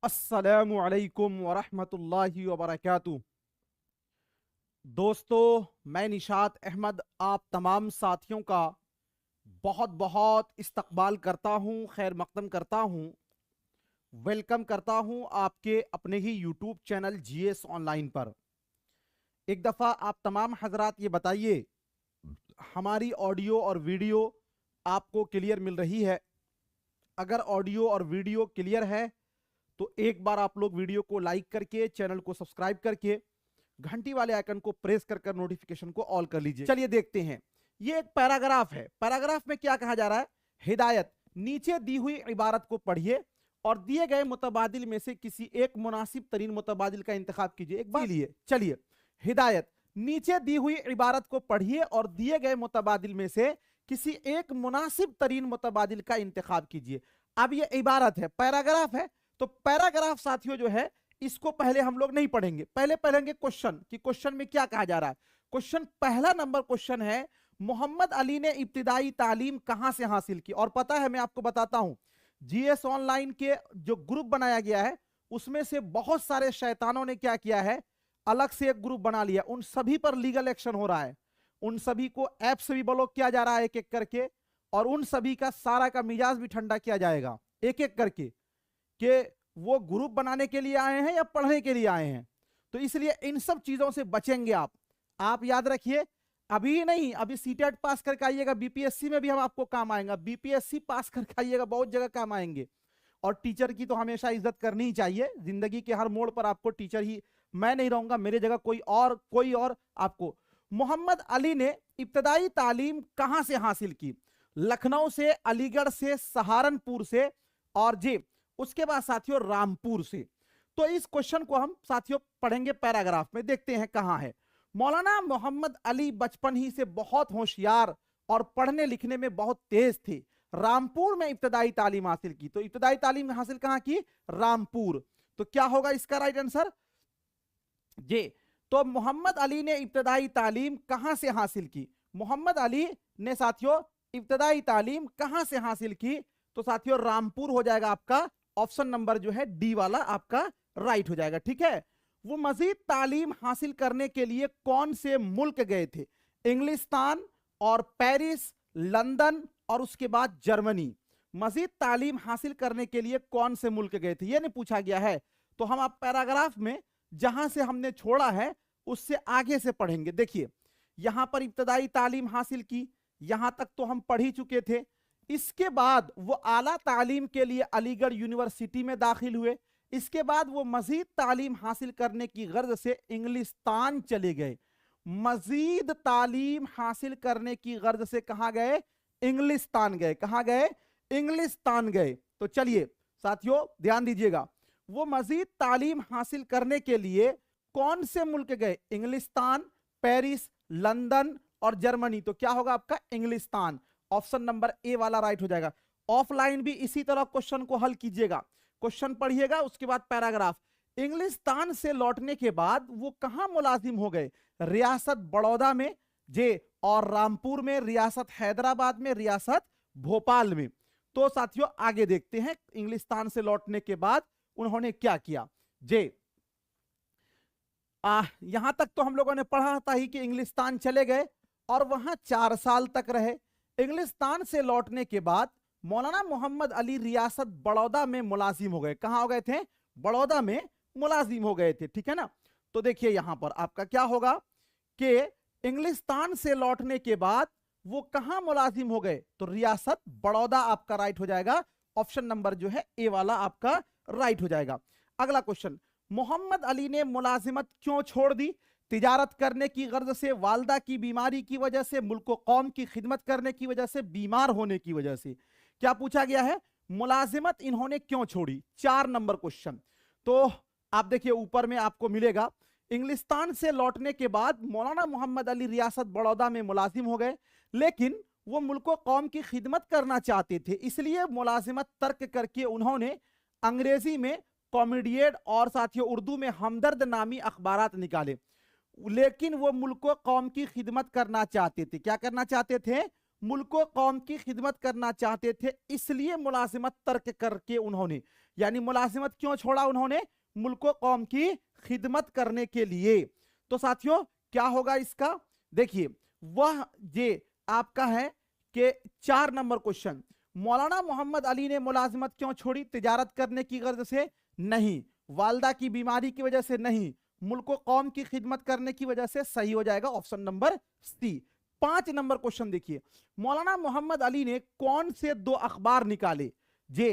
अस्सलामु अलैकुम वरहमतुल्लाहि वबरकातुह। दोस्तों, मैं निशात अहमद आप तमाम साथियों का बहुत बहुत इस्तकबाल करता हूं, खैर मकदम करता हूं, वेलकम करता हूं आपके अपने ही यूट्यूब चैनल जीएस ऑनलाइन पर। एक दफ़ा आप तमाम हजरात ये बताइए, हमारी ऑडियो और वीडियो आपको क्लियर मिल रही है? अगर ऑडियो और वीडियो क्लियर है तो एक बार आप लोग वीडियो को लाइक करके, चैनल को सब्सक्राइब करके, घंटी वाले आइकन को प्रेस कर नोटिफिकेशन को ऑल कर लीजिए। चलिए देखते हैं, ये एक पैराग्राफ है। पैराग्राफ में क्या कहा जा रहा है? हिदायत, नीचे दी हुई इबारत को पढ़िए और दिए गए मुतबादिल में से किसी एक मुनासिब तरीन मुतबादिल का इंतखाब कीजिए। एक बार लिए चलिए, हिदायत, नीचे दी हुई इबारत को पढ़िए और दिए गए मुतबादिल में से किसी एक मुनासिब तरीन मुतबादिल का इंतखाब कीजिए। अब ये इबारत है, पैराग्राफ है, तो पैराग्राफ साथियों जो है इसको पहले हम लोग नहीं पढ़ेंगे, पहले पढ़ेंगे क्वेश्चन कि क्वेश्चन में क्या कहा जा रहा है। क्वेश्चन, पहला नंबर क्वेश्चन है, मोहम्मद अली ने इब्तिदाई तालीम कहां से हासिल की? और पता है, मैं आपको बताता हूं, जीएस ऑनलाइन के जो ग्रुप बनाया गया है उसमें से बहुत सारे शैतानों ने क्या किया है, अलग से एक ग्रुप बना लिया। उन सभी पर लीगल एक्शन हो रहा है, उन सभी को ऐप से भी ब्लॉक किया जा रहा है एक एक करके, और उन सभी का सारा का मिजाज भी ठंडा किया जाएगा एक एक करके कि वो ग्रुप बनाने के लिए आए हैं या पढ़ने के लिए आए हैं। तो इसलिए इन सब चीजों से बचेंगे आप याद रखिए। अभी नहीं, अभी सीटेट पास करके आइएगा, बीपीएससी में भी हम आपको काम आएगा, बीपीएससी पास करके आइएगा, बहुत जगह काम आएंगे। और टीचर की तो हमेशा इज्जत करनी ही चाहिए, जिंदगी के हर मोड़ पर आपको टीचर ही, मैं नहीं रहूंगा, मेरी जगह कोई और आपको। मोहम्मद अली ने इब्तदाई तालीम कहां से हासिल की? लखनऊ से, अलीगढ़ से, सहारनपुर से, और जी उसके बाद साथियों रामपुर से। तो इस क्वेश्चन को हम साथियों पढ़ेंगे पैराग्राफ में, देखते हैं कहां है। मौलाना मोहम्मद अली बचपन ही से बहुत होशियार और पढ़ने लिखने में बहुत तेज थे। रामपुर में इब्तदाई तालीम हासिल की। तो इब्तदाई तालीम हासिल कहां की? रामपुर। तो क्या होगा इसका राइट आंसर? जी, तो मोहम्मद अली ने इब्तदाई तालीम कहां से हासिल की? मोहम्मद अली ने साथियों इब्तदाई तालीम कहां से हासिल की? तो साथियों रामपुर हो जाएगा आपका ऑप्शन नंबर जो है डी वाला आपका राइट हो जाएगा। ठीक है। वो मजीद तालीम हासिल करने के लिए कौन से मुल्क गए थे? इंग्लिस्तान और पेरिस, लंदन और उसके बाद जर्मनी। मजीद तालीम हासिल करने के लिए कौन से मुल्क गए थे, यह नहीं पूछा गया है। तो हम आप पैराग्राफ में जहां से हमने छोड़ा है उससे आगे से पढ़ेंगे। देखिए, यहां पर इब्तदाई तालीम हासिल की, यहां तक तो हम पढ़ ही चुके थे। इसके बाद वो आला तालीम के लिए अलीगढ़ यूनिवर्सिटी में दाखिल हुए। इसके बाद वो मजीद तालीम हासिल करने की गर्ज से इंग्लिस्तान चले गए। मजीद तालीम हासिल करने की गर्ज से कहां गए? इंग्लिस्तान गए। कहां गए? इंग्लिस्तान गए। तो चलिए साथियों ध्यान दीजिएगा, वो मजीद तालीम हासिल करने के लिए कौन से मुल्क गए? इंग्लिस्तान, पेरिस, लंदन और जर्मनी। तो क्या होगा आपका? इंग्लिस्तान। ऑप्शन नंबर ए वाला राइट हो जाएगा। ऑफलाइन भी इसी तरह क्वेश्चन को हल कीजिएगा, क्वेश्चन पढ़िएगा, उसके बाद पैराग्राफ। इंग्लिस्तान से लौटने के बाद वो कहां मुलाजिम हो गए? रियासत बड़ौदा में जे, और रामपुर में, रियासत हैदराबाद में, रियासत भोपाल में। तो साथियों आगे देखते हैं, इंग्लिस्तान से लौटने के बाद उन्होंने क्या किया। जे यहां तक तो हम लोगों ने पढ़ा था ही कि इंग्लिस्तान चले गए और वहां 4 साल तक रहे। इंग्लिस्तान से लौटने के बाद मौलाना मोहम्मद अली रियासत बड़ौदा में मुलाजिम हो गए। कहां हो गए थे? बड़ौदा में मुलाजिम हो गए थे। ठीक है ना। तो देखिए यहां पर आपका क्या होगा कि इंग्लिस्तान से लौटने के बाद वो कहां मुलाजिम हो गए? तो रियासत बड़ौदा आपका राइट हो जाएगा। ऑप्शन नंबर जो है ए वाला आपका राइट हो जाएगा। अगला क्वेश्चन, मोहम्मद अली ने मुलाजिमत क्यों छोड़ दी? तिजारत करने की गर्ज से, वालदा की बीमारी की वजह से, मुल्क कौम की खिदमत करने की वजह से, बीमार होने की वजह से। क्या पूछा गया है? मुलाजिमत इन्होंने क्यों छोड़ी? 4 नंबर क्वेश्चन। तो आप देखिए ऊपर में आपको मिलेगा, इंग्लिस्तान से लौटने के बाद मौलाना मोहम्मद अली रियासत बड़ौदा में मुलाजिम हो गए, लेकिन वो मुल्क कौम की खिदमत करना चाहते थे, इसलिए मुलाजिमत तर्क करके उन्होंने अंग्रेजी में कॉमेडिएट और साथियों उर्दू में हमदर्द नामी अखबारात निकाले। लेकिन वो मुल्क कौम की खिदमत करना चाहते थे। क्या करना चाहते थे? मुल्क कौम की खिदमत करना चाहते थे, इसलिए मुलाजिमत तर्क करके उन्होंने यानी मुलाजिमत क्यों छोड़ा उन्होंने? मुल्क कौम की खिदमत करने के लिए। तो साथियों क्या होगा इसका? देखिए वह ये आपका है कि 4 नंबर क्वेश्चन, मौलाना मोहम्मद अली ने मुलाजिमत क्यों छोड़ी? तिजारत करने की गर्ज से नहीं, वालदा की बीमारी की वजह से नहीं, मुल्क कौम की खिदमत करने की वजह से। सही हो जाएगा option number C. 5 number question देखिए, मौलाना मोहम्मद अली ने कौन से 2 अखबार निकाले? जे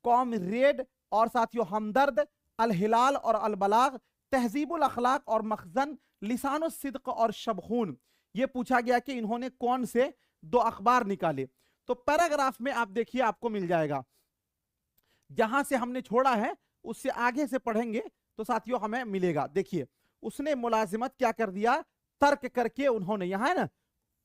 कॉमरेड और साथियों हमदर्द, अल हिलाल और अल बलाग, तहजीबुल अखलाक और मखजन, लिसानुस सिद्क और शबखून। ये पूछा गया कि इन्होंने कौन से 2 अखबार निकाले। तो पैराग्राफ में आप देखिए आपको मिल जाएगा, जहां से हमने छोड़ा है उससे आगे से पढ़ेंगे तो साथियों हमें मिलेगा। देखिए उसने मुलाजिमत क्या कर दिया? तर्क करके उन्होंने, यहां है ना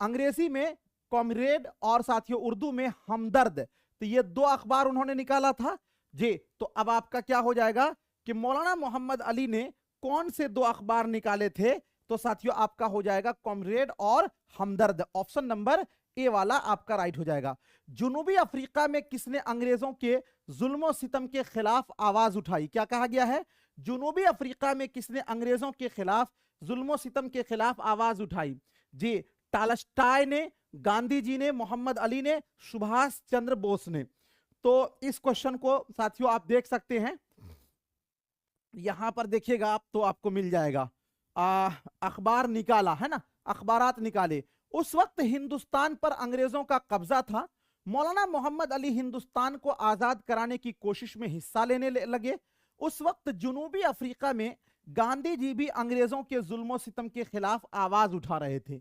अंग्रेजी में कॉमरेड और साथियों उर्दू में हमदर्द, तो ये 2 अखबार उन्होंने निकाला था जी। तो अब आपका क्या हो जाएगा कि मौलाना मोहम्मद अली ने कौन से 2 अखबार निकाले थे? तो साथियों आपका हो जाएगा कॉमरेड और हमदर्द। ऑप्शन नंबर ए वाला आपका राइट हो जाएगा। जुनूबी अफ्रीका में किसने अंग्रेजों के जुल्म सितम के खिलाफ आवाज उठाई? क्या कहा गया है? जुनूबी अफ्रीका में किसने अंग्रेजों के खिलाफ जुल्म सितम के खिलाफ आवाज उठाई? जी टालस्टाय ने, गांधी जी ने, मोहम्मद अली ने, सुभाष चंद्र बोस ने। तो इस क्वेश्चन को साथियों आप देख सकते हैं, यहां पर देखिएगा आप तो आपको मिल जाएगा। अखबार निकाला है ना, अखबारात निकाले। उस वक्त हिंदुस्तान पर अंग्रेजों का कब्जा था, मौलाना मोहम्मद अली हिंदुस्तान को आजाद कराने की कोशिश में हिस्सा लेने लगे। उस वक्त जुनूबी अफ्रीका में गांधी जी भी अंग्रेजों के जुल्म सितम के खिलाफ आवाज उठा रहे थे।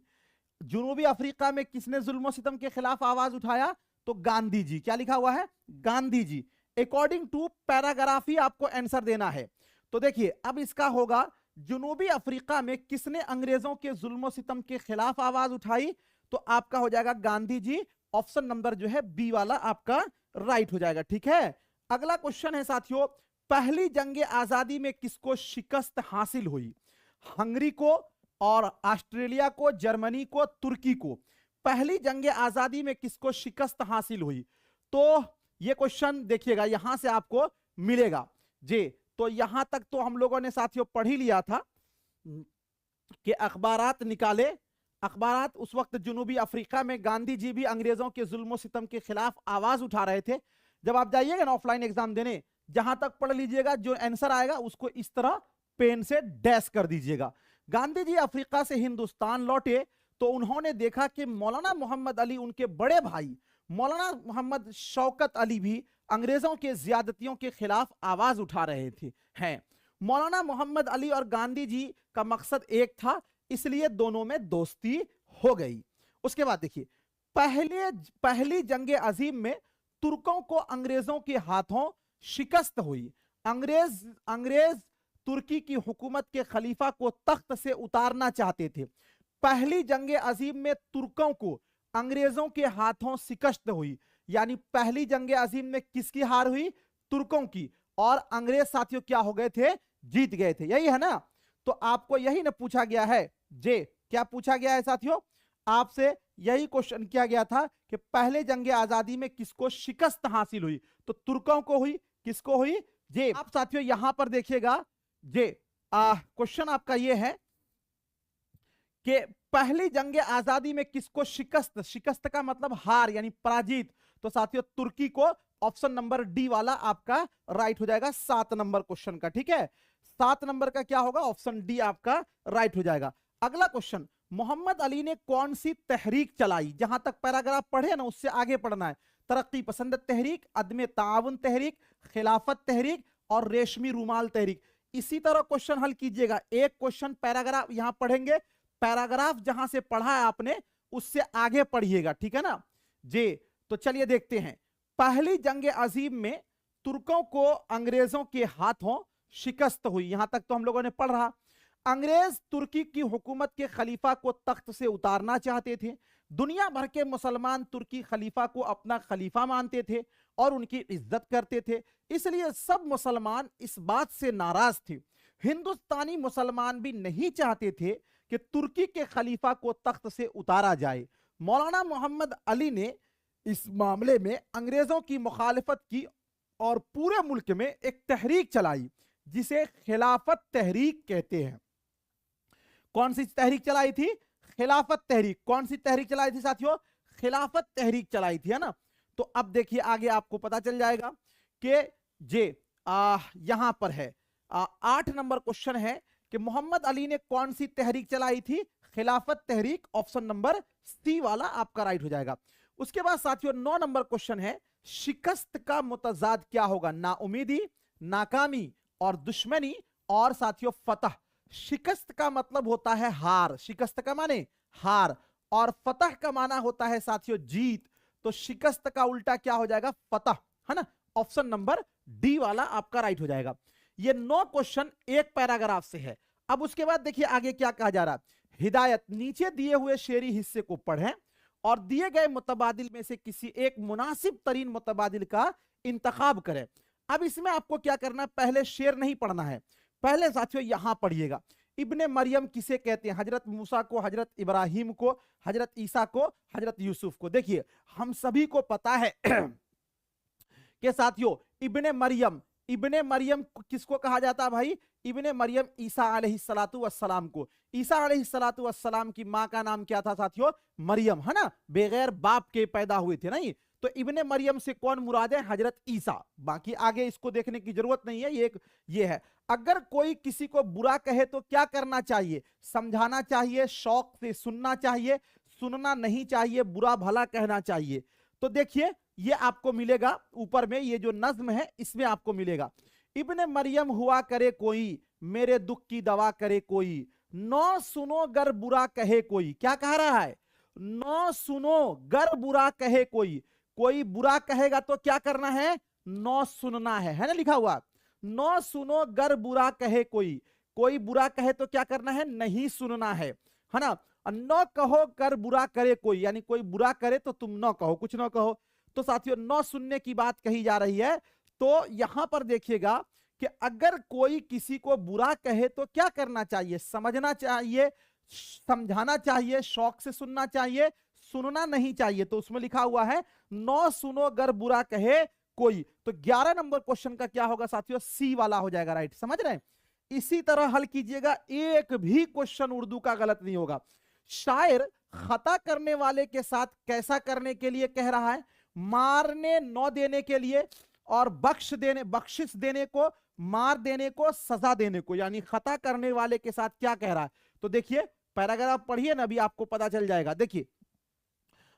जुनूबी अफ्रीका में किसने जुल्म सितम के खिलाफ आवाज उठाया? तो गांधी जी। क्या लिखा हुआ है? Gandhi ji. According to paragraph ही आपको आंसर देना है। तो देखिए अब इसका होगा, जुनूबी अफ्रीका में किसने अंग्रेजों के जुल्म सितम के खिलाफ आवाज उठाई? तो आपका हो जाएगा गांधी जी। ऑप्शन नंबर जो है बी वाला आपका राइट हो जाएगा। ठीक है, अगला क्वेश्चन है साथियों, पहली जंग आजादी में किसको शिकस्त हासिल हुई? हंगरी को और ऑस्ट्रेलिया को, जर्मनी को, तुर्की को। पहली जंग आजादी में किसको शिकस्त हासिल हुई? तो ये क्वेश्चन देखिएगा यहां से आपको मिलेगा जी। तो यहां तक तो हम लोगों ने साथियों पढ़ ही लिया था कि अखबारात निकाले। अखबारात उस वक्त जुनूबी अफ्रीका में गांधी जी भी अंग्रेजों के जुल्म सितम के खिलाफ आवाज उठा रहे थे। जब आप जाइएगा ना ऑफलाइन एग्जाम देने, जहां तक पढ़ लीजिएगा, जो आंसर आएगा उसको इस तरह पेन से डैश कर दीजिएगा। गांधी जी अफ्रीका से हिंदुस्तान लौटे तो उन्होंने देखा कि मौलाना मोहम्मद अली, उनके बड़े भाई मौलाना मोहम्मद शौकत अली भी अंग्रेजों के ज्यादतियों के खिलाफ आवाज उठा रहे थे हैं। मौलाना मोहम्मद अली और गांधी जी का मकसद एक था, इसलिए दोनों में दोस्ती हो गई। उसके बाद देखिए, पहली जंग अजीम में तुर्कों को अंग्रेजों के हाथों शिकस्त हुई। अंग्रेज तुर्की की हुकूमत के खलीफा को तख्त से उतारना चाहते थे। पहली जंग अजीम में तुर्कों को अंग्रेजों के हाथों शिकस्त हुई, यानी पहली जंग अजीम में किसकी हार हुई? तुर्कों की। और अंग्रेज साथियों क्या हो गए थे? जीत गए थे। यही है ना? तो आपको यही ना पूछा गया है जे, क्या पूछा गया है साथियों? आपसे यही क्वेश्चन किया गया था कि पहले जंग आजादी में किसको शिकस्त हासिल हुई? तो तुर्कों को हुई। किसको हुई? जे। आप साथियों यहां पर देखिएगा जे, क्वेश्चन आपका ये है कि पहली जंग आजादी में किसको शिकस्त, शिकस्त का मतलब हार यानी पराजित। तो साथियों तुर्की को। ऑप्शन नंबर डी वाला आपका राइट हो जाएगा 7 नंबर क्वेश्चन का। ठीक है, 7 नंबर का क्या होगा? ऑप्शन डी आपका राइट हो जाएगा। अगला क्वेश्चन, मोहम्मद अली ने कौन सी तहरीक चलाई? जहां तक पैराग्राफ पढ़े ना उससे आगे पढ़ना है। तरक्की पसंद तहरीक, अदम ताउन तहरीक, खिलाफत तहरीक और रेशमी रूमाल तहरीक। इसी तरह क्वेश्चन हल कीजिएगा। एक क्वेश्चन पैराग्राफ यहां पढ़ेंगे, पैराग्राफ जहां से पढ़ा है आपने उससे आगे पढ़िएगा। ठीक है ना जी? तो चलिए देखते हैं। पहली जंग अजीम में तुर्कों को अंग्रेजों के हाथों शिकस्त हुई, यहां तक तो हम लोगों ने पढ़ रहा। अंग्रेज तुर्की की हुकूमत के खलीफा को तख्त से उतारना चाहते थे। दुनिया भर के मुसलमान तुर्की खलीफा को अपना खलीफा मानते थे और उनकी इज्जत करते थे, इसलिए सब मुसलमान इस बात से नाराज थे। हिंदुस्तानी मुसलमान भी नहीं चाहते थे कि तुर्की के खलीफा को तख्त से उतारा जाए। मौलाना मोहम्मद अली ने इस मामले में अंग्रेजों की मुखालिफत की और पूरे मुल्क में एक तहरीक चलाई जिसे खिलाफत तहरीक कहते हैं। कौन सी तहरीक चलाई थी? खिलाफत तहरीक। कौन सी तहरीक चलाई थी साथियों? खिलाफत तहरीक चलाई थी, है ना। तो अब देखिए आगे आपको पता चल जाएगा कि जे यहां पर है 8 नंबर क्वेश्चन है कि मोहम्मद अली ने कौन सी तहरीक चलाई थी? खिलाफत तहरीक। ऑप्शन नंबर सी वाला आपका राइट हो जाएगा। उसके बाद साथियों 9 नंबर क्वेश्चन है, शिकस्त का मुतजाद क्या होगा? नाउमीदी, नाकामी और दुश्मनी और साथियों फतह। शिकस्त का मतलब होता है हार, शिकस्त का माने हार, और फतह का माना होता है साथियों जीत। तो शिकस्त का उल्टा क्या हो जाएगा? फतह, है ना। ऑप्शन नंबर डी वाला आपका राइट हो जाएगा। ये 9 क्वेश्चन एक पैराग्राफ से है। अब उसके बाद देखिए आगे क्या कहा जा रहा है। हिदायत, नीचे दिए हुए शेरी हिस्से को पढ़ें और दिए गए मुतबादिल में से किसी एक मुनासिब तरीन मुतबादिल का इंतखाब करें। अब इसमें आपको क्या करना है, पहले शेर नहीं पढ़ना है, पहले साथियों यहां पढ़िएगा। इब्ने मरियम किसे कहते हैं? हजरत मूसा को, हजरत इब्राहिम को, हजरत ईसा को, हजरत यूसुफ को। देखिए हम सभी को पता है कि साथियों इब्ने मरियम, इब्ने मरियम किसको कहा जाता है भाई? इब्ने मरियम ईसा अलैहिस्सलातु वस्सलाम को। ईसा अलैहिस्सलातु वस्सलाम की मां का नाम क्या था साथियों? मरियम, है ना, बगैर बाप के पैदा हुए थे नहीं। तो इब्ने मरियम से कौन मुराद है? हजरत ईसा। बाकी आगे इसको देखने की जरूरत नहीं है, ये है। अगर कोई किसी को बुरा कहे तो क्या करना चाहिए? समझाना चाहिए, शौक से सुनना चाहिए, सुनना नहीं चाहिए, बुरा भला कहना चाहिए। तो देखिए ये आपको मिलेगा ऊपर में, ये जो नज्म है इसमें आपको मिलेगा। इब्ने मरियम हुआ करे कोई, मेरे दुख की दवा करे कोई, नौ सुनो गर बुरा कहे कोई। क्या कह रहा है? नौ सुनो गर बुरा कहे कोई। कोई बुरा कहेगा तो क्या करना है? नौ सुनना है ना, लिखा हुआ। नौ सुनो गर बुरा कहे कोई, कोई बुरा कहे तो क्या करना है? नहीं सुनना है ना। न कहो कर बुरा करे कोई, यानी कोई बुरा करे तो तुम न कहो, कुछ न कहो। तो साथियों न सुनने की बात कही जा रही है। तो यहां पर देखिएगा कि अगर कोई किसी को बुरा कहे तो क्या करना चाहिए? समझना चाहिए, समझाना चाहिए, शौक से सुनना चाहिए, सुनना नहीं चाहिए। तो उसमें लिखा हुआ है नौ सुनो गर बुरा कहे कोई। तो 11 नंबर क्वेश्चन का क्या होगा साथियों? सी वाला हो जाएगा राइट। समझ रहे हैं? इसी तरह हल कीजिएगा, एक भी क्वेश्चन उर्दू का गलत नहीं होगा। शायर खता करने वाले के साथ कैसा करने के लिए कह रहा है? मारने न देने के लिए, और बख्शिश देने को, मार देने को, सजा देने को। यानी खता करने वाले के साथ क्या कह रहा है? तो देखिए पैराग्राफ पढ़िए ना, अभी आपको पता चल जाएगा। देखिए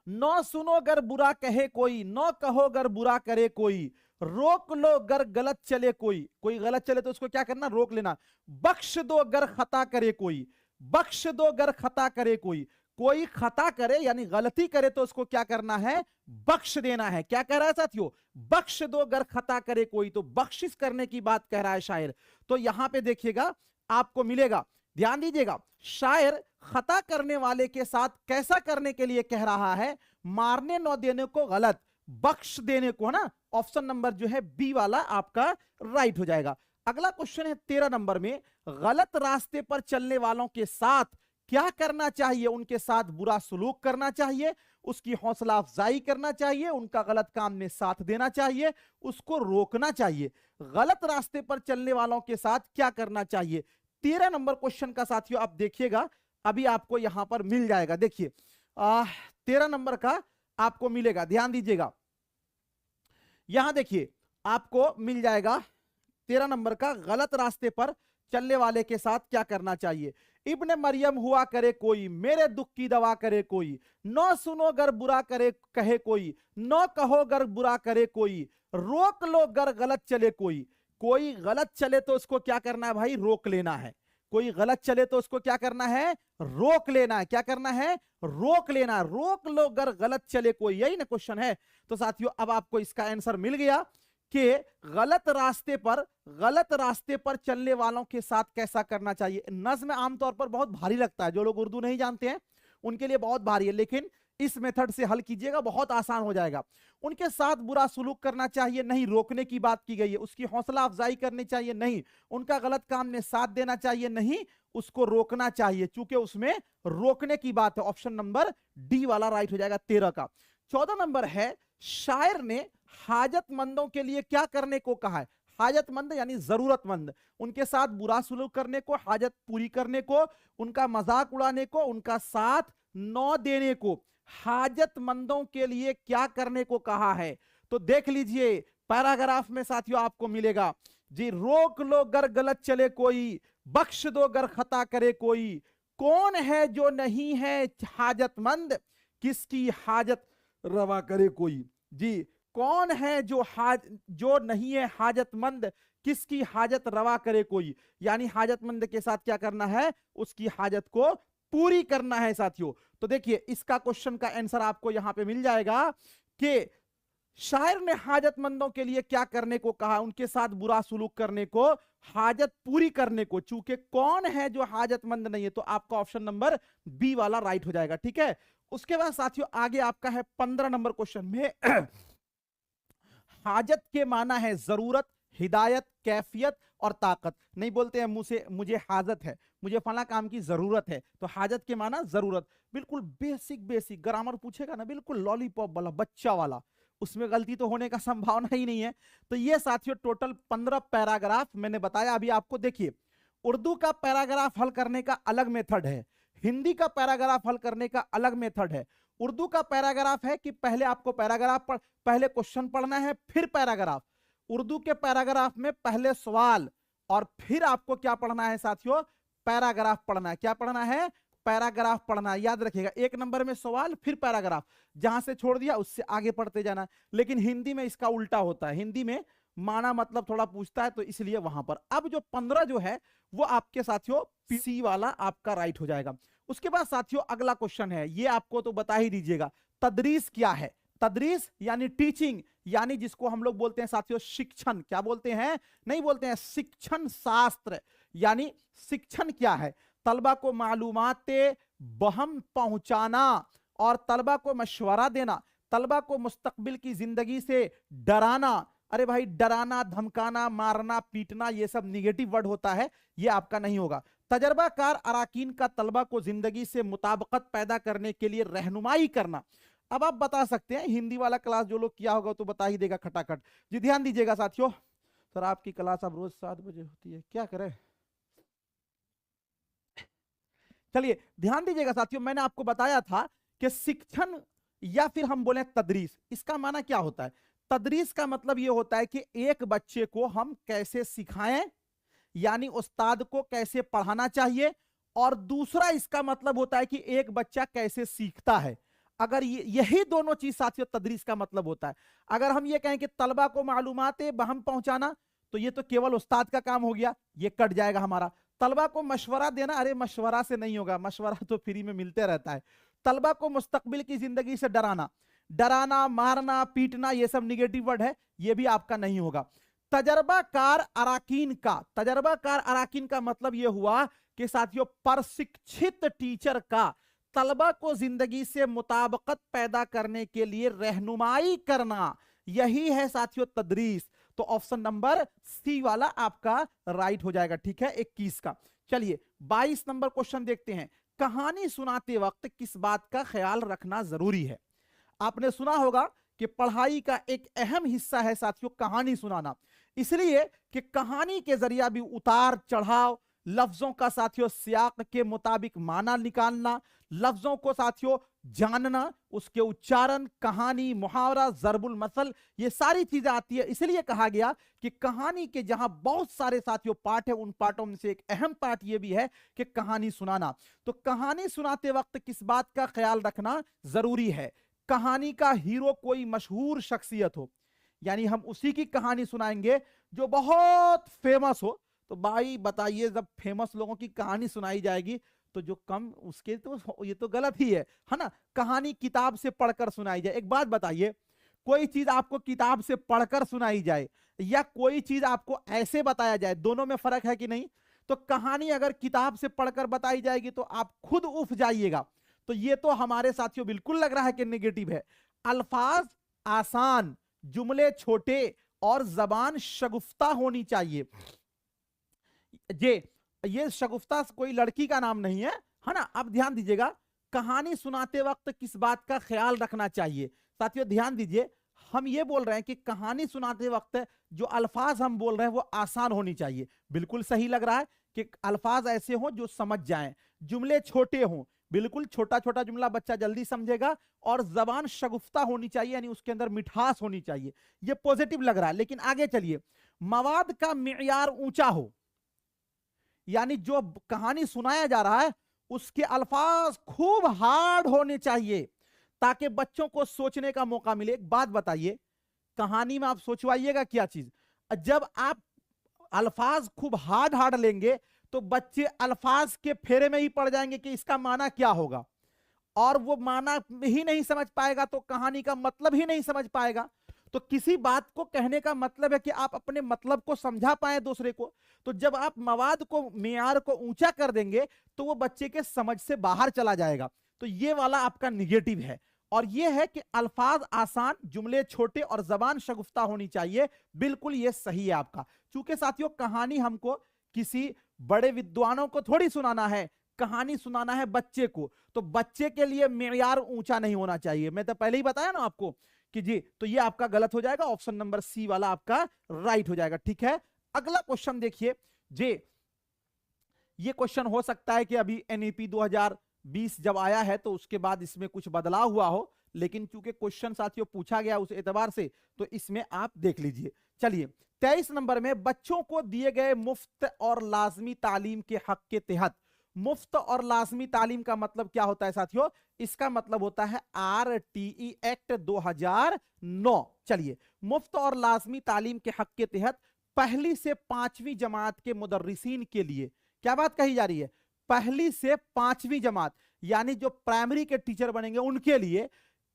न सुनो गर बुरा कहे कोई, न कहो गर बुरा करे कोई, रोक लो गर गलत चले कोई। कोई गलत चले तो उसको क्या करना? रोक लेना। बख्श दो गर खता करे कोई, बख्श दो गर खता करे कोई। कोई खता करे यानी गलती करे तो उसको क्या करना है? बख्श देना है। क्या कह रहा है साथियों? बख्श दो गर खता करे कोई। तो बख्शिश करने की बात कह रहा है शायर। तो यहां पे देखिएगा आपको मिलेगा, ध्यान दीजिएगा। शायर खता करने वाले के साथ कैसा करने के लिए कह रहा है? मारने न देने को गलत, बख्श देने को, है ना। ऑप्शन नंबर जो है बी वाला आपका राइट हो जाएगा। अगला क्वेश्चन है 13 नंबर में, गलत रास्ते पर चलने वालों के साथ क्या करना चाहिए? उनके साथ बुरा सलूक करना चाहिए, उसकी हौसला अफजाई करना चाहिए, उनका गलत काम में साथ देना चाहिए, उसको रोकना चाहिए। गलत रास्ते पर चलने वालों के साथ क्या करना चाहिए? 13 नंबर क्वेश्चन का साथियों आप देखिएगा, अभी आपको यहां पर मिल जाएगा। देखिए 13 नंबर का आपको मिलेगा, ध्यान दीजिएगा। यहां देखिए आपको मिल जाएगा 13 नंबर का, गलत रास्ते पर चलने वाले के साथ क्या करना चाहिए। इब्ने मरियम हुआ करे कोई, मेरे दुख की दवा करे कोई, न सुनो गर बुरा करे कहे कोई, न कहो गर बुरा करे कोई, रोक लो गर गलत चले कोई। कोई गलत चले तो उसको क्या करना है भाई? रोक लेना है। कोई गलत चले तो उसको क्या करना है? रोक लेना है। क्या करना है? रोक लेना। रोक लो गर गलत चले कोई, यही ना क्वेश्चन है। तो साथियों अब आपको इसका आंसर मिल गया कि गलत रास्ते पर चलने वालों के साथ कैसा करना चाहिए। नज्म आमतौर पर बहुत भारी लगता है, जो लोग उर्दू नहीं जानते हैं उनके लिए बहुत भारी है, लेकिन इस मेथड से हल कीजिएगा, बहुत आसान हो जाएगा। उनके साथ बुरा सलूक करना चाहिए, नहीं, रोकने की बात की गई है। उसकी हौसला अफजाई करनी चाहिए, नहीं। उनका गलत काम में साथ देना चाहिए, नहीं, उसको रोकना चाहिए, चूंकि उसमें रोकने की बात है। ऑप्शन नंबर डी वाला राइट हो जाएगा 13 का। 14 नंबर है, शायर ने हाजतमंदों के लिए क्या करने को कहा है? हाजतमंद यानी जरूरतमंद, उनके साथ बुरा सलूक करने को, हाजत पूरी करने को, उनका मजाक उड़ाने को, उनका साथ न देने को, हाजतमंदों के लिए क्या करने को कहा है? तो देख लीजिए पैराग्राफ में साथियों आपको मिलेगा जी, रोक लो गर गलत चले कोई, बख्श दो गर खता करे कोई, कौन है जो नहीं है हाजतमंद, किसकी हाजत रवा करे कोई। जी, कौन है जो नहीं है हाजतमंद, किसकी हाजत रवा करे कोई, यानी हाजतमंद के साथ क्या करना है? उसकी हाजत को पूरी करना है साथियों। तो देखिए इसका क्वेश्चन का आंसर आपको यहां पे मिल जाएगा कि शायर ने हाजतमंदों के लिए क्या करने को कहा? उनके साथ बुरा सुलूक करने को, हाजत पूरी करने को। चूंकि कौन है जो हाजतमंद नहीं है, तो आपका ऑप्शन नंबर बी वाला राइट हो जाएगा। ठीक है, उसके बाद साथियों आगे आपका है 15 नंबर क्वेश्चन में हाजत के माना है जरूरत, हिदायत, कैफियत और ताकत। नहीं बोलते हैं मुंह से मुझे हाजत है, मुझे फला काम की जरूरत है, तो हाजत के माना जरूरत। बिल्कुल बेसिक ग्रामर पूछेगा ना, बिल्कुल लॉलीपॉप वाला, बच्चा वाला, उसमें गलती तो होने का संभावना ही नहीं है। तो ये साथियों टोटल 15 पैराग्राफ मैंने बताया अभी आपको। देखिए उर्दू का पैराग्राफ हल करने का अलग मेथड है, हिंदी का पैराग्राफ हल करने का अलग मेथड है। उर्दू का पैराग्राफ है कि पहले आपको पहले क्वेश्चन पढ़ना है फिर पैराग्राफ। उर्दू के पैराग्राफ में पहले सवाल और फिर आपको क्या पढ़ना है साथियों? पैराग्राफ पढ़ना है। क्या पढ़ना है? पैराग्राफ पढ़ना है। याद रखिएगा, एक नंबर में सवाल फिर पैराग्राफ, जहां से छोड़ दिया उससे आगे पढ़ते जाना। लेकिन हिंदी में इसका उल्टा होता है, हिंदी में माना मतलब थोड़ा पूछता है, तो इसलिए वहां पर अब जो 15 जो है वो आपके साथियों सी वाला आपका राइट हो जाएगा। उसके बाद साथियों अगला क्वेश्चन है, ये आपको तो बता ही दीजिएगा, तदरीस क्या है? तदरीस यानी टीचिंग, यानी जिसको हम लोग बोलते हैं साथियों शिक्षण। क्या बोलते हैं? नहीं बोलते हैं, शिक्षण शास्त्र। यानी शिक्षण क्या है? तलबा को मालूमात बहम पहुंचाना और तलबा को मशवरा देना, तलबा को मुस्तकबिल की जिंदगी से डराना। अरे भाई, डराना, धमकाना, मारना, पीटना, ये सब निगेटिव वर्ड होता है, ये आपका नहीं होगा। तजर्बाकार अराकीन का तलबा को जिंदगी से मुताबिकत पैदा करने के लिए रहनुमाई करना। अब आप बता सकते हैं, हिंदी वाला क्लास जो लोग किया होगा तो बता ही देगा खटाखट। जी ध्यान दीजिएगा साथियों, सर आपकी क्लास अब रोज 7 बजे होती है, क्या करें? चलिए ध्यान दीजिएगा साथियों, मैंने आपको बताया था कि शिक्षण या फिर हम बोले तदरीस, इसका माना क्या होता है? तदरीस का मतलब यह होता है कि एक बच्चे को हम कैसे सिखाएं, यानी उस्ताद को कैसे पढ़ाना चाहिए, और दूसरा इसका मतलब होता है कि एक बच्चा कैसे सीखता है। अगर यही दोनों चीज साथियों तदरीस का मतलब होता है। अगर हम ये कहें कि तलबा को मालूमात बहम पहुंचाना, तो ये तो केवल उस्ताद का काम हो गया, ये कट जाएगा हमारा। तलबा को मशवरा देना, अरे मशवरा से नहीं होगा, मशवरा तो फ्री में मिलते रहता है। तलबा को मुस्तकबिल की जिंदगी से डराना, डराना, मारना, पीटना, ये सब निगेटिव वर्ड है, ये भी आपका नहीं होगा। तजर्बाकार अराकीन का मतलब यह हुआ कि साथियों प्रशिक्षित टीचर का तलबा को जिंदगी से मुताबिकत पैदा करने के लिए रहनुमाई करना, यही है साथियों तदरीस। तो ऑप्शन नंबर सी वाला आपका राइट हो जाएगा। ठीक है, 21 का। चलिए 22 नंबर क्वेश्चन देखते हैं। कहानी सुनाते वक्त किस बात का ख्याल रखना जरूरी है? आपने सुना होगा कि पढ़ाई का एक अहम हिस्सा है साथियों कहानी सुनाना, इसलिए कि कहानी के जरिया भी उतार चढ़ाव, लफ्जों का साथियों सियाक के मुताबिक माना निकालना, लफ्जों को साथियों जानना, उसके उच्चारण, कहानी, मुहावरा, जरबुल मसल, ये सारी चीजें आती है। इसलिए कहा गया कि कहानी के जहां बहुत सारे साथियों पार्ट है, उन पार्टों में से एक अहम पार्ट ये भी है कि कहानी सुनाना। तो कहानी सुनाते वक्त किस बात का ख्याल रखना जरूरी है? कहानी का हीरो कोई मशहूर शख्सियत हो, यानी हम उसी की कहानी सुनाएंगे जो बहुत फेमस हो। तो भाई बताइए, जब फेमस लोगों की कहानी सुनाई जाएगी तो जो कम उसके, तो ये तो गलत ही है ना? कहानी किताब से पढ़कर सुनाई जाए। एक बात बताइए, कोई चीज आपको किताब से पढ़कर सुनाई जाए या कोई चीज आपको ऐसे बताया जाए, दोनों में फर्क है कि नहीं? तो कहानी अगर किताब से पढ़कर बताई जाएगी तो आप खुद उफ जाइएगा। तो ये तो हमारे साथियों बिल्कुल लग रहा है कि नेगेटिव है। अल्फाज आसान, जुमले छोटे और जबान शगुफ्ता होनी चाहिए। ये शगुफ्ता कोई लड़की का नाम नहीं है ना? अब ध्यान दीजिएगा, कहानी सुनाते वक्त किस बात का ख्याल रखना चाहिए? साथियों ध्यान दीजिए, हम ये बोल रहे हैं कि कहानी सुनाते वक्त जो अल्फाज हम बोल रहे हैं वो आसान होनी चाहिए। बिल्कुल सही लग रहा है कि अल्फाज ऐसे हों जो समझ जाएं, जुमले छोटे हों, बिल्कुल छोटा छोटा जुमला बच्चा जल्दी समझेगा, और जबान शगुफ्ता होनी चाहिए, यानी उसके अंदर मिठास होनी चाहिए। ये पॉजिटिव लग रहा है। लेकिन आगे चलिए, मवाद का मियार ऊंचा हो, यानी जो कहानी सुनाया जा रहा है उसके अल्फाज खूब हार्ड होने चाहिए ताकि बच्चों को सोचने का मौका मिले। एक बात बताइए, कहानी में आप सोचवाइएगा क्या चीज, जब आप अल्फाज खूब हार्ड हार्ड लेंगे तो बच्चे अल्फाज के फेरे में ही पड़ जाएंगे कि इसका माना क्या होगा, और वो माना ही नहीं समझ पाएगा तो कहानी का मतलब ही नहीं समझ पाएगा। तो किसी बात को कहने का मतलब है कि आप अपने मतलब को समझा पाए दूसरे को। तो जब आप मवाद को, मेयार को ऊंचा कर देंगे तो वो बच्चे के समझ से बाहर चला जाएगा। तो ये वाला आपका निगेटिव है। और ये है कि अल्फाज आसान, जुमले छोटे और जबान शगुफ्ता होनी चाहिए। बिल्कुल ये सही है आपका। चूंकि साथियों कहानी हमको किसी बड़े विद्वानों को थोड़ी सुनाना है, कहानी सुनाना है बच्चे को, तो बच्चे के लिए मेयार ऊंचा नहीं होना चाहिए। मैं तो पहले ही बताया ना आपको कि जी, तो ये आपका गलत हो जाएगा, ऑप्शन नंबर सी वाला आपका राइट हो जाएगा। ठीक है, अगला क्वेश्चन देखिए जी। ये क्वेश्चन हो सकता है कि अभी एनईपी 2020 जब आया है तो उसके बाद इसमें कुछ बदलाव हुआ हो, लेकिन चूंकि क्वेश्चन साथियों पूछा गया उस एतबार से, तो इसमें आप देख लीजिए। चलिए 23 नंबर में, बच्चों को दिए गए मुफ्त और लाजमी तालीम के हक के तहत। मुफ्त और लाजमी तालीम का मतलब क्या होता है साथियों? इसका मतलब होता है RTE एक्ट 2009। चलिए, मुफ्त और लाजमी तालीम के हक के तहत पहली से पांचवी जमात के मुदर्रिसीन के लिए क्या बात कही जा रही है? पहली से पांचवी जमात यानी जो प्राइमरी के टीचर बनेंगे उनके लिए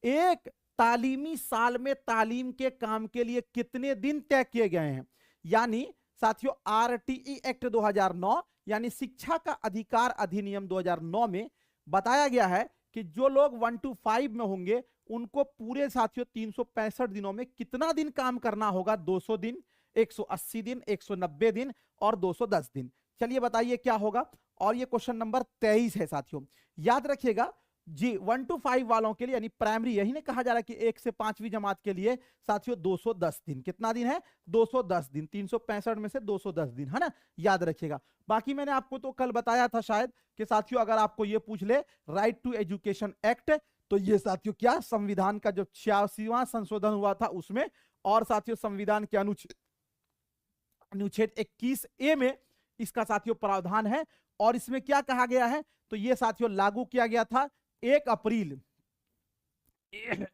एक तालीमी साल में तालीम के काम के लिए कितने दिन तय किए गए हैं। यानी साथियों RTE एक्ट 2009 यानी शिक्षा का अधिकार अधिनियम 2009 में बताया गया है कि जो लोग 1 to 5 में होंगे उनको पूरे साथियों 365 दिनों में कितना दिन काम करना होगा? 200 दिन, 180 दिन, 190 दिन और 210 दिन। चलिए बताइए क्या होगा। और ये क्वेश्चन नंबर 23 है साथियों, याद रखिएगा जी। 1 to 5 वालों के लिए यानी प्राइमरी, यही नहीं कहा जा रहा कि 1 से 5वीं जमात के लिए साथियों 210 दिन। कितना दिन है? 210 दिन। 365 में से 210 दिन, है ना, याद रखिएगा। बाकी मैंने आपको तो कल बताया था शायद कि साथियों अगर आपको ये पूछ ले राइट टू एजुकेशन एक्ट, तो ये साथियों क्या संविधान का जो 86वां संशोधन हुआ था उसमें, और साथियों संविधान के अनुच्छेद 21A में इसका साथियों प्रावधान है। और इसमें क्या कहा गया है? तो ये साथियों लागू किया गया था 1 अप्रैल,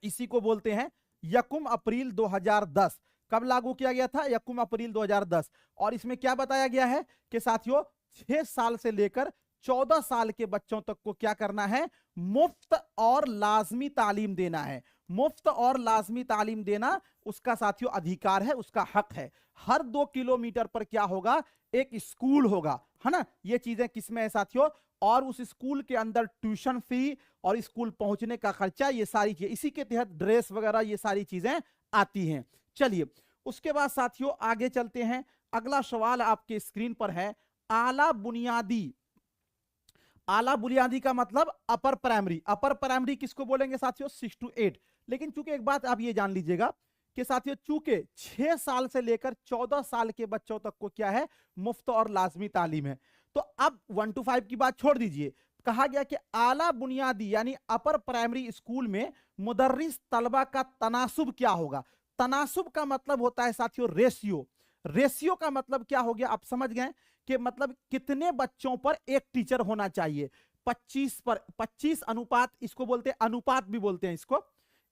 इसी को बोलते हैं यकुम अप्रैल 2010। कब लागू किया गया था? यकुम अप्रैल 2010। और इसमें क्या बताया गया है कि साथियों 6 साल से लेकर 14 साल के बच्चों तक को क्या करना है? मुफ्त और लाजमी तालीम देना है। मुफ्त और लाजमी तालीम देना उसका साथियों अधिकार है, उसका हक है। हर 2 किलोमीटर पर क्या होगा? एक स्कूल होगा, है ना। ये चीजें किसमें है साथियों? और उस स्कूल के अंदर ट्यूशन फी और स्कूल पहुंचने का खर्चा, ये सारी चीजें, इसी के तहत ड्रेस वगैरह ये सारी चीजें आती हैं। चलिए उसके बाद साथियों आगे चलते हैं। अगला सवाल आपके स्क्रीन पर है, आला बुनियादी। आला बुनियादी का मतलब अपर प्राइमरी। अपर प्राइमरी किसको बोलेंगे साथियों? 6 to 8। लेकिन चूंकि एक बात आप ये जान लीजिएगा कि साथियों चूंकि 6 साल से लेकर 14 साल के बच्चों तक को क्या है? मुफ्त और लाजमी तालीम है। तो अब 1 to 5 की बात छोड़ दीजिए, कहा गया कि आला बुनियादी यानी अपर प्राइमरी स्कूल में मुदर्रिस तलबा का तनासुब क्या होगा? तनासुब का मतलब होता है साथियों रेशियो। रेशियो का मतलब क्या हो गया? आप समझ गए कि मतलब कितने बच्चों पर एक टीचर होना चाहिए। 25 पर 25 अनुपात, इसको बोलते हैं अनुपात भी बोलते हैं इसको,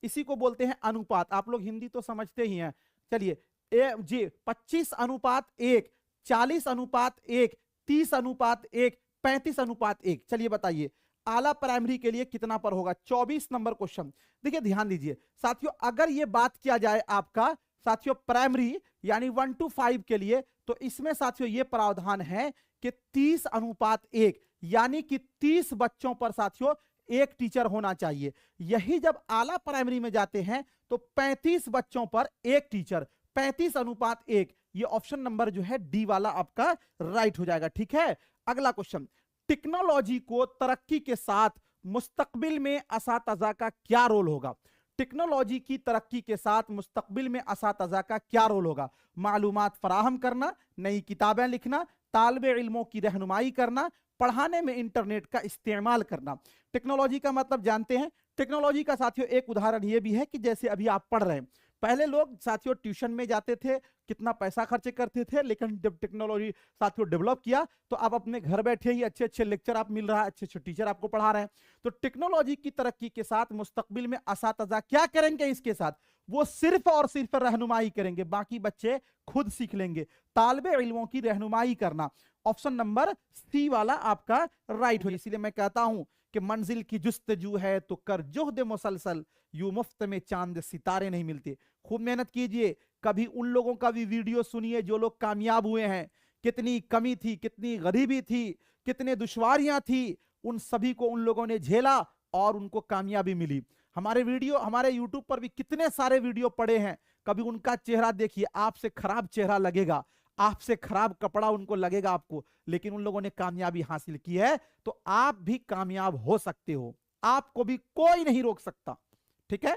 इसी को बोलते हैं अनुपात। आप लोग हिंदी तो समझते ही हैं। चलिए जी 25 अनुपात 1, 40 अनुपात 1, 30 अनुपात 1, 35 अनुपात 1। चलिए बताइए आला प्राइमरी के लिए कितना पर होगा? 24 नंबर क्वेश्चन। देखिए ध्यान दीजिए साथियों, अगर ये बात किया जाए आपका साथियों प्राइमरी यानी 1 to 5 के लिए, तो इसमें साथियों ये प्रावधान है कि 30 अनुपात 1 यानी कि 30 बच्चों पर साथियों एक टीचर होना चाहिए। यही जब आला प्राइमरी में जाते हैं तो 35 बच्चों पर एक टीचर, 35 अनुपात 1। ये ऑप्शन नंबर जो है डी वाला आपका राइट हो जाएगा। ठीक है, अगला क्वेश्चन, टेक्नोलॉजी को तरक्की के साथ मुस्तकबिल में असातिज़ा का क्या रोल होगा? टेक्नोलॉजी की तरक्की के साथ मुस्तकबिल में असातिज़ा का क्या रोल होगा? मालूमात फराहम करना, नई किताबें लिखना, तालिबे इल्मों की रहनुमाई करना, पढ़ाने में इंटरनेट का इस्तेमाल करना। टेक्नोलॉजी का मतलब जानते हैं। टेक्नोलॉजी का साथियों एक उदाहरण यह भी है कि जैसे अभी आप पढ़ रहे हैं, पहले लोग साथियों ट्यूशन में जाते थे, कितना पैसा खर्च करते थे, लेकिन जब टेक्नोलॉजी साथियों डेवलप किया तो आप अपने घर बैठे ही अच्छे अच्छे लेक्चर आप मिल रहा है, अच्छे अच्छे टीचर आपको पढ़ा रहे हैं। तो टेक्नोलॉजी की तरक्की के साथ मुस्तकबिल में असातिज़ा क्या करेंगे? इसके साथ वो सिर्फ और सिर्फ रहनुमाई करेंगे, बाकी बच्चे खुद सीख लेंगे। तालिबे इल्मों की रहनुमाई करना, ऑप्शन नंबर सी वाला आपका राइट हो। इसीलिए मैं कहता हूं कि मंजिल की जुस्तजू है तो कर जोहद मुसलसल, यूं मुफ्त में चांद सितारे नहीं मिलते। खूब मेहनत कीजिए। कभी उन लोगों का भी वीडियो सुनिए जो लोग कामयाब हुए हैं, कितनी कमी थी, कितनी गरीबी थी, कितने दुश्वारियां थी, उन सभी को उन लोगों ने झेला और उनको कामयाबी मिली। हमारे वीडियो, हमारे यूट्यूब पर भी कितने सारे वीडियो पड़े हैं, कभी उनका चेहरा देखिए, आपसे खराब चेहरा लगेगा, आपसे खराब कपड़ा उनको लगेगा आपको, लेकिन उन लोगों ने कामयाबी हासिल की है, तो आप भी कामयाब हो सकते हो, आपको भी कोई नहीं रोक सकता। ठीक है,